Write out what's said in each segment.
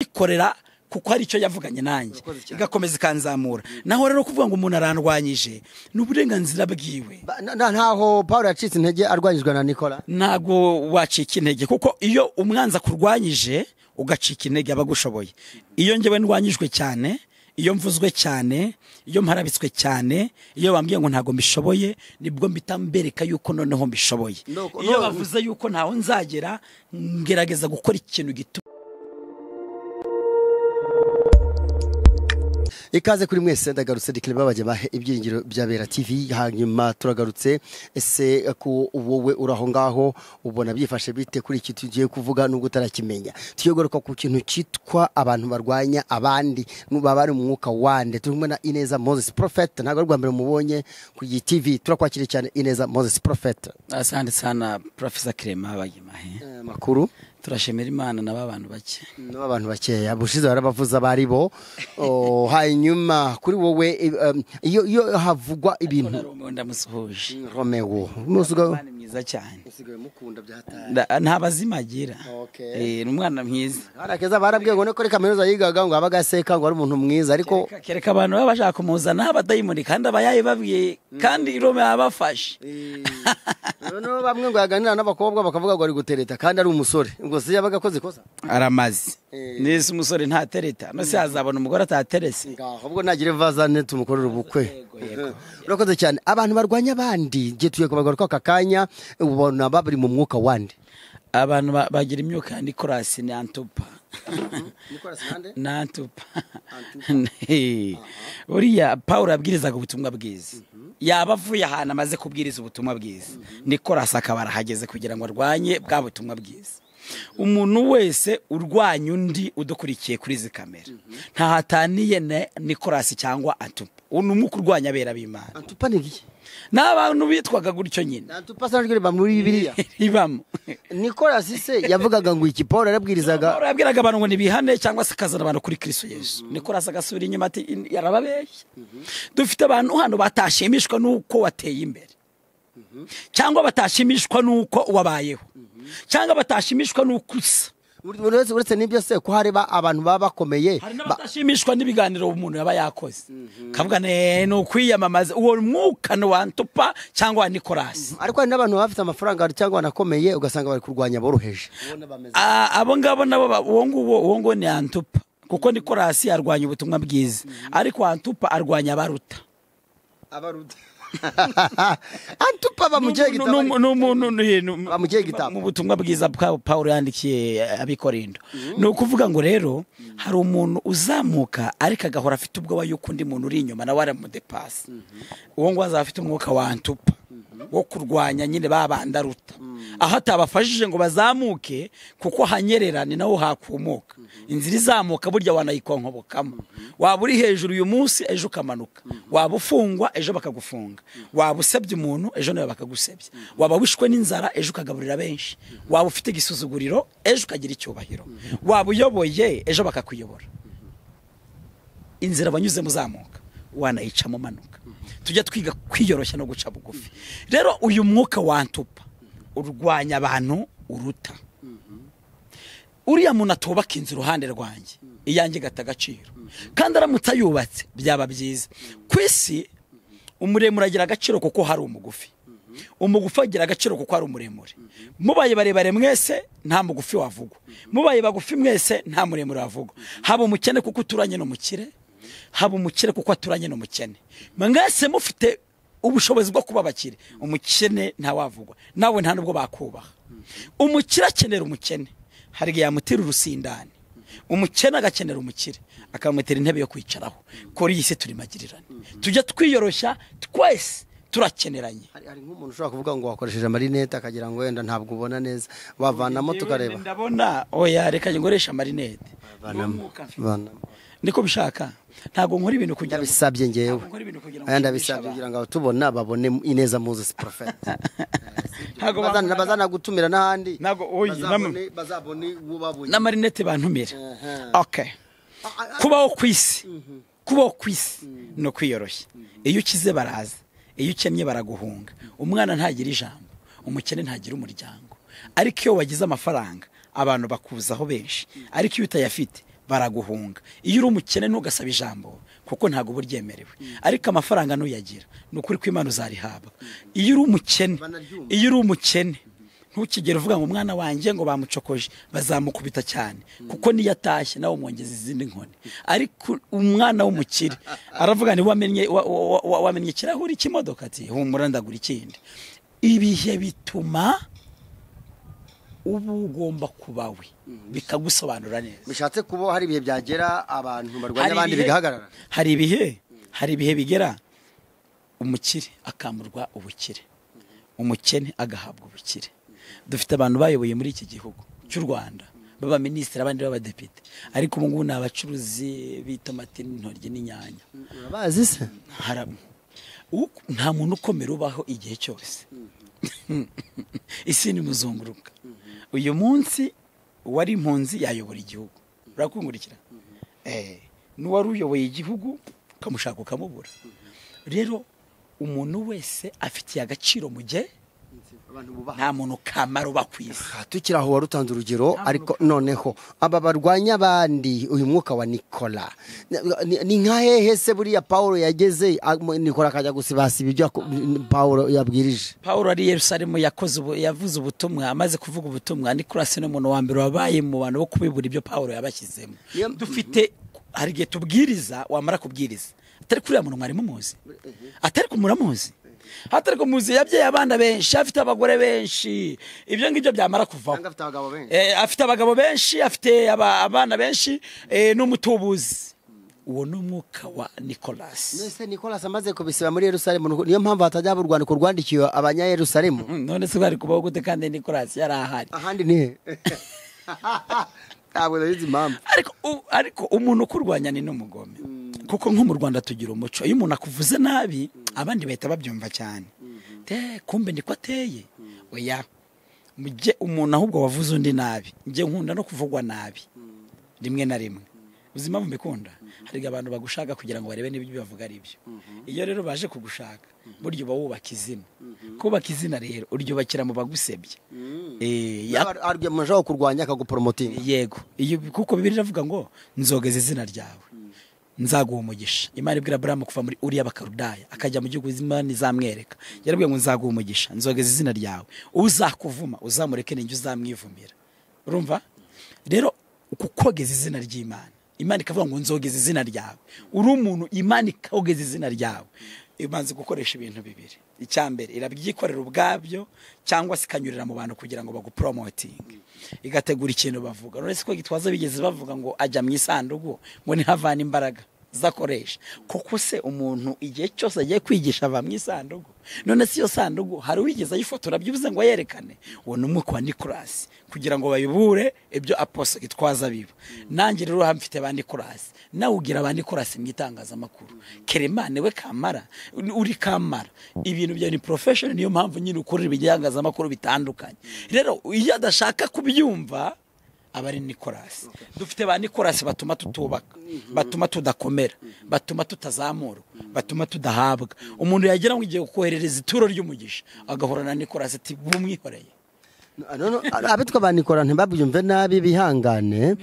ikorera kuko hari icyo yavuganye nanjye igakomeza ikanzamura naho rero kuvuga ngo umuntu arandwanyije n'uburenganzira bwiwe ntaho Paul yacitse intege arwanyijwe na Nicola ntago wacika intege kuko iyo umwanza kurwanyije ugacika intege abagushoboye iyo njyewe ndwanyijwe cyane iyo mvuzwe cyane iyo mparabitswe cyane iyo bambwiye ngo ntago mbishoboye nibwo mbitambereka yuko noneho mbishoboye iyo bavuze yuko ntaho nzagera ngerageza gukora ikintu gito ikaze kuri mwese ndagarutse dikireba baje ibyiringiro byabera TV hanyuma turagarutse ese ko wowe uraho ngaho ubona byifashe bite kuri iki tugiye kuvuga nubwo utarakimenya tuyogoroka ku kintu cyitwa abantu barwanya abandi n'ubabari mu mwuka wande turumwe na Ineza Moses Prophet ntago rwa mbere mubonye ku TV turakwakire cyane Ineza Moses Prophet asante sana Professor Clement Abagimahe makuru turashimira Imana n'abantu bake n'abantu bakeya bushize barabavuza bari bo hanyuma kuri wowe iyo havugwa ibintu ndamusuhuje Romeo musuga mwiza cyane usigaye mukunda byatari ntabazimagira n'umwana mwiza harakeza barabwiye ngo kuri kaminuza yigaga ngo abagaseka ngo ari umuntu mwiza ariko kereka abantu baba bashaka kumuzana abadayimoni kandi abayaye babwiye kandi Romeo abafashe no bamwe ngo yaganira n'abakobwa bakavuga ngo ari gutereta kandi ari umusore ngo se yabaga koze kosa aramazi nese umusore nta tereta no se azabona umugore ataterese ahubwo nagire vazane tumukorera ubukwe urakoze cyane abantu barwanya abandi giye tuye kubagaruka akakanya ubona babiri mu mwuka wandi abantu bagira imyuka ya Nicolas ni Antupa Nicolas nande na Antupa uriya Paul abwirizaga ubutumwa bwiza yabavuye ahantu amaze kubwiriza ubutumwa bwiza Nicolas akabara hageze kugira ngo arwanye bwa butumwa bwiza umuntu wese urwanya undi udukurikiye kuri izi kamera nta hataniye Nicolas cyangwa Antupa unumuka urwanya abera b'Imana Antupa ni iki n'abantu bitwaga gutyo nyine Antupa sanjwe ba muri Bibiliya ibamo Nicolas se yavugaga ngo iki Paul arabwirizaga Paul yabwiraga abantu ngo nibihane cyangwa se kazana abantu kuri Kristo Yesu Nicolas agasubira inyuma ati yarababeshye dufite abantu hano batashimishwa nuko wateye imbere cyangwa batashimishwa nuko wabayeho cyangwa batashimishwa n'ukusa uretse n'ibyo se ko hareba abantu baba bakomeye hari n'abatashimishwa n'ibiganiro umuntu yaba yakoze kavuga no kwiyamamaza uwo mwuka no Antupa cyangwa wa Nicolas ariko hari n'abantu bafite amafaranga cyangwa nakomeye ugasanga bari kurwanya boroheje abo ngabo nabo uwo ngo ni Antupa kuko Nicolas arwanya ubutumwa bwiza ariko Antupa arwanya abaruta Antupa bamujye gitabo mu butumwa bwiza Paul yandikiye abikorindo no kuvuga ngo rero hari umuntu uzamuka ariko agahora afite ubwoba yuko undi muntu uri inyuma na wara mu depass uwo ngo azafite umwuka wa Antupa wo kurwanya nyine babandaruta aho atabafashije ngo bazamuke kuko hanyerera ni naho hakumuka inzira izamuka burya wanayikonkobokamo waba uri hejuru uyu munsi ejo ukamanuka waba ufungwa ejo bakagufunga waba usebye umuntu ejo nawe bakagusebya waba wishwe n'inzara ejo ukagaburira benshi waba ufite igisuzuguriro ejo ukagira icyubahiro waba uyoboye ejo bakakuyobora inzira banyuze muzamuka wanayica mu manuka tujya twiga kwiyoroshya no guca bugufi rero uyu mwuka wa Antupa urwanya abantu uruta uriya muntu atubaka inzu iruhande rwanjye iyanjye gata agaciro kandi aramutse yubatse byaba byiza ku isi umuremure agira agaciro kuko hari umugufi umugufi agira agaciro kuko hari umuremure mubaye barebare mwese nta mugufi wavugwa mubaye bagufi mwese nta muremure wavugwa haba umukene kuko uturanye n'umukire haba umukire kuko aturanye n'umukene mwese mufite ubushobozi bwo kuba bakire umukene nta wavugwa nawe nta nubwo bakubaha umukire akenera umukene hari gihe yamutira urusindani umukene agakenera umukire akamutera intebe yo kwicaraho kuri iyi se turi magirirane tujya twiyoroshya twese turakeneranye hari nk'umuntu ushobora kuvuga ngo wakoresheje amarinete akagira ngo wenda ntabwo ubona neza wavanamo tukareba ndabona oya reka ngoresha amarinete niko bishaka ntago nkora ibintu kugira bisabye ngewe aya bisabye kugira ngo tubona babone Ineza Moses Prophet ntago bazana gutumira n'ahandi ntago bazabone ubabonye n'amarinete bantumira okay kubaho kwisi no kwiyoroshya iyo ukize baraza iyo ukennye baraguhunga umwana ntagira ijambo umukene ntagira umuryango ariko iyo wagize amafaranga abantu bakuzaho benshi ariko iyo utayafite baraguhunga. Iyo uri umukene ntugasaba ijambo kuko ntago buryemerewe, ariko amafaranga nuyagira nukuri ko Imana uzarihabwa. Iyo uri umukene ntukigere uvuga ngo umwana wanjye ngo bamucokoje bazamukubita cyane kuko niyo atashye nawe umwongeza izindi nkoni. Ariko umwana w'umukire aravuga ni wamenye kirahuri cy'imodoka ati humura ndagura ikindi. Ibihe bituma ubu ugomba kubawe bikagusobanura neza. Bishatse kubo hari ibihe byagera abantu barwanya abandi bigahagarara. Hari ibihe bigera umukire akamurwa ubukire, umukene agahabwa ubukire. Dufite abantu bayoboye muri iki gihugu cy'u Rwanda, baba minisitiri abandi b'abadepite, ariko ubu ngubu ni abacuruzi b'itomati n'intoryi n'inyanya. Urabazi se? Nta muntu ukomera ubaho igihe cyose. Isi ni muzunguruka. Uyu munsi wari impunzi yayobora igihugu, urakungurikira n'uwari uyoboye igihugu ukamushaka ukamubura. Rero umuntu wese afitiye agaciro mu gihe nta muntu kamaro bakwisi. Tukiraho warutanze urugero, ariko noneho aba barwanya abandi uyu mwuka wa Nikola ni nka hehe se buriya Paulo yageze Nikola akajya gusibasiba ibyo Paulo yabwirije? Paulo ari Yerusalemu yavuze ubutumwa, amaze kuvuga ubutumwa. Nikola se n'umuntu wa mbere wabaye mu bantu bo kubibura ibyo Paulo yabashyizemo. Dufite hari igihe tubwiriza, wamara kubwiriza atari kuri ya muntu mwari mumuzi, atari kumuramuzi, hatari kumuzi yabyaye abana benshi, afite abagore benshi, ibyo ngibyo byamara kuvaho. Afite abagabo benshi, afite abana benshi, n'umutubuzi. Uwo n'umwuka wa Nicolas. Nese Nicolas amaze kubisiba muri Yerusalemu, niyo mpamvu hatajya mu Rwanda kurwandikiye abanya Yerusalemu. None se bari kubaho gute kandi Nicolas yari ahari? Ahandi ni abo yizi mama. Ariko umuntu kurwanya ni n'umugome. Kuko nko mu Rwanda tugira umuco, iyo umuntu akuvuze nabi abandi bahita babyumva cyane. Kumbe niko ateye. Oya, mujye umuntu ahubwo wavuze undi nabi, nje nkunda no kuvugwa nabi rimwe na rimwe. Uzima mbikunda, hari abantu bagushaka kugira ngo barebe n'ibyo bavuga ari byo. Iyo rero baje kugushaka buryo bawubaka izina. Kubaka izina rero uryubakira mu bagusebya. Aribyo mujaho kurwanya akagupromoting. Yego, iyo kuko Bibiliya iravuga ngo nzogeza izina ryawe, nzaguha umugisha. Imana ibwira Abrahamu kuva muri Imberey'Abagusebya akajya mu gihugu Imana izamwereka. Yarabwiye ngo nzaguha umugisha, nzogeza izina ryawe, uzakuvuma uzamureke ninjye uzamwivumira. Urumva? Rero ukukogeza izina ry'Imana, Imana ikavuga ngo nzogeza izina ryawe. Uri umuntu Imana ikogeza izina ryawe, imanze gukoresha ibintu bibiri. Icyambere irabyikorera ubwabyo cyangwa sikanyurira mu bantu kugira ngo bagupromoting, igategura ikintu bavuga. None siko gitwaza bigeze bavuga ngo ajya mu isandugu ngo ni havana imbaraga zakoresha. Koko se umuntu igihe cyose agiye kwigisha ava mu isandugu, none si yo sandugu hari wigeze ayifotora byubuze ngo yerekane? Uwo n'umwuka wa Nicolas kugira ngo bayibure ibyo apostle gitwaza biba. Nanjye rero hamfite ba Nicolas, nawe ugira ba Nicolas mu itangazamakuru. Keremane we kamara, uri kamara, ibintu bya ni profession, niyo mpamvu nyine ukorera ibitangazamakuru bitandukanye. Rero iyo adashaka kubyumva abari Nicolas. Dufite ba Nicolas batuma tutubaka, batuma tudakomera, batuma tutazamura, batuma tudahabwa. Umuntu yagira ngo igiye koherereza ituro ry'umugisha agahora na Nicolas ati bumwihoreye. No abitwa ba Nicolas ntibabyumve nabi, bihangane.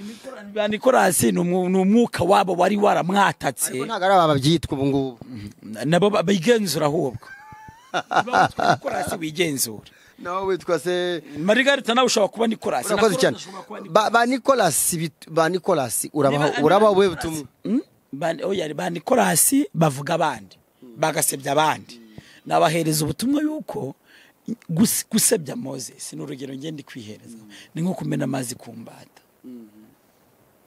Ba Nicolas ni umwuka wabo wari waramwatatse. Ariko ntago ari ababyitwa ubu ngubu. Nabo bigenzura ahubwo. Nicolas wigenzura. Nawe witwa se Margarita, nawe ushobora kuba Nicolas. Urakoze cyane. Ba Nicolas urabaho we butumwa. Oya, ba Nicolas bavuga abandi, bagasebya abandi. Nabahereza ubutumwa yuko gusebya Moses n'urugero ngende kwihereza ni nko kumena amazi ku mbata.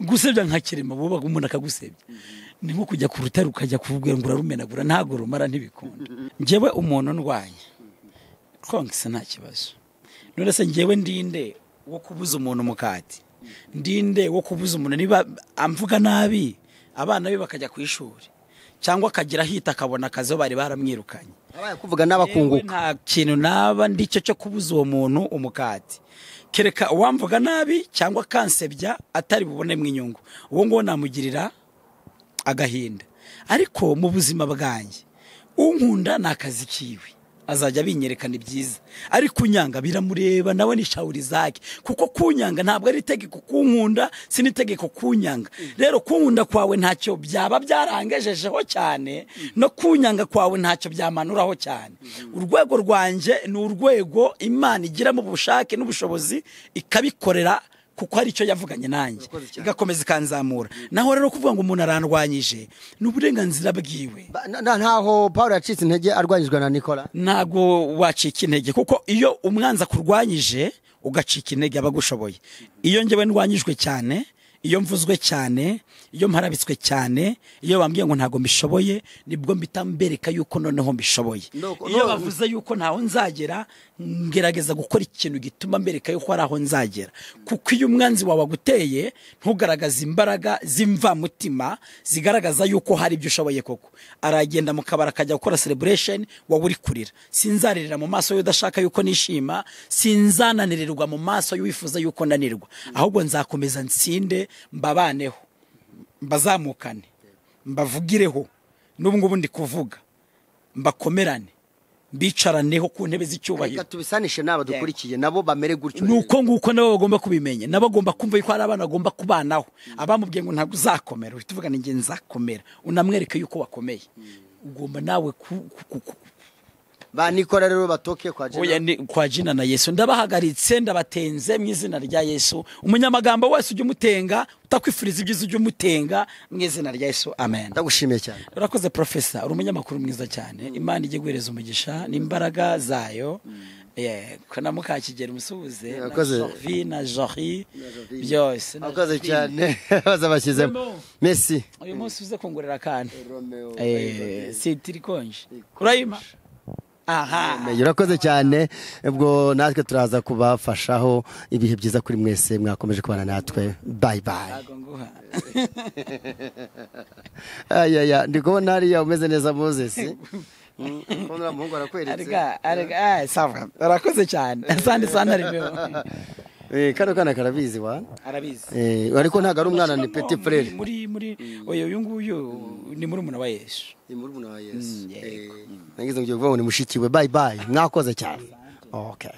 Gusebya nka kirema buba umuntu akagusebya ni nko kujya ku rutare ukajya kuvuga ngo urarumenagura ntago rumara ntibikunda. Njewe umuntu ndwanya konkisa nta kibazo. None se njewe ndinde wo kubuza umuntu mukati, ndinde wo kubuza umuntu niba amvuga nabi abana be bakajya ku ishuri cyangwa akagira hita akabona akazi bari baramwirukanye. Abaye kuvuga n'abakunguka nta kintu naba ndicyo cyo kubuza uwo muntu umukati. Kereka uwamvuga nabi cyangwa kansebya atari bubone mwinyungu, uwo ngo namugirira agahinda. Ariko mu buzima bwanjye unkunda nakazi kiwe, azajya binyerekana ibyiza ari kunyanga biramureba nawe ni shauri zake kuko kunyanga ntabwo ari itegeko kunkunda sinitegeko kunyanga rero kunkunda kwawe ntacyo byaba byarangejejeho cyane no kunyanga kwawe ntacyo byamanuraho cyane urwego rwanje ni urwego Imana igiramo ubushake n'ubushobozi ikabikorera kuko hari icyo yavuganye nanjye igakomeza ikanzamura naho rero kuvuga ngo umuntu arandwanyije n'uburenganzira bwiwe ntaho Paul yacitse intege arwanyijwe na Nicola ntago wacika intege kuko iyo umwanza kurwanyije ugacika intege abagushoboye iyo njyewe ndwanyijwe cyane iyo mvuzwe cyane iyo mparabitswe cyane iyo bambwiye ngo ntago mbishoboye nibwo mbitambereka yuko noneho mbishoboye iyo bavuze yuko ntaho nzagera ngerageza gukora ikintu gituma mbereka yuko ari aho nzagera kuko iyo umwanzi wawe aguteye ntugaragaza imbaraga zimva mutima zigaragaza yuko hari ibyo ushoboye koko aragenda mu kabara akajya gukora celebration wawe uri kurira sinzaririra mu maso y'udashaka yuko nishima sinzananirirwa mu maso y'uwifuza yuko nanirwa ahubwo nzakomeza nsinde mbabaneho mbazamukane mbavugireho n'ubu ngubu ndi kuvuga mbakomerane mbicaraneho ku ntebe z'icyubahiro tubisanishe naba dukurikiye nabo bamere gutyo nuko nguko nabo bagomba kubimenya nabo bagomba kumva yuko ari abana bagomba kubanaho abamubwiye ngo ntabwo uzakomera uhita uvuga ninjye nzakomera unamwereke yuko wakomeye ugomba nawe ba Nicola rero batoke kwa Jina oya kwa Jina na Yesu ndabahagaritse ndabatenze mu izina rya Yesu umunyamagambo wese ujye umutenga utakwifuriza ibyiza ujye umutenga mu izina rya Yesu amen ndagushimiye cyane urakoze professor uri umunyamakuru mwiza cyane Imana ijye guhereza umugisha n'imbaraga zayo kana mukakigera umusubize na Sophie na Jory byose urakoze cyane bazabashyizemo merci uyu munsi uze kongorera kandi sitirikonje urayima aha urakoze cyane ubwo natwe turaza kubafashaho ibihe byiza kuri mwese mwakomeje kubana natwe bye bye ayaya ndikubona hariya umeze neza Moses Kondra muhungu arakweretse sawa urakoze cyane asante sana rero kano kana karabizi wa arabizi ariko ntago ari umwana ni petit frère muri oyo uyu nguyu ni muri umuna wa Yesu ni muri umuna wa Yesu nagize ngo kuvuga ngo ni mushikiwe bye bye mwakoze cyane okay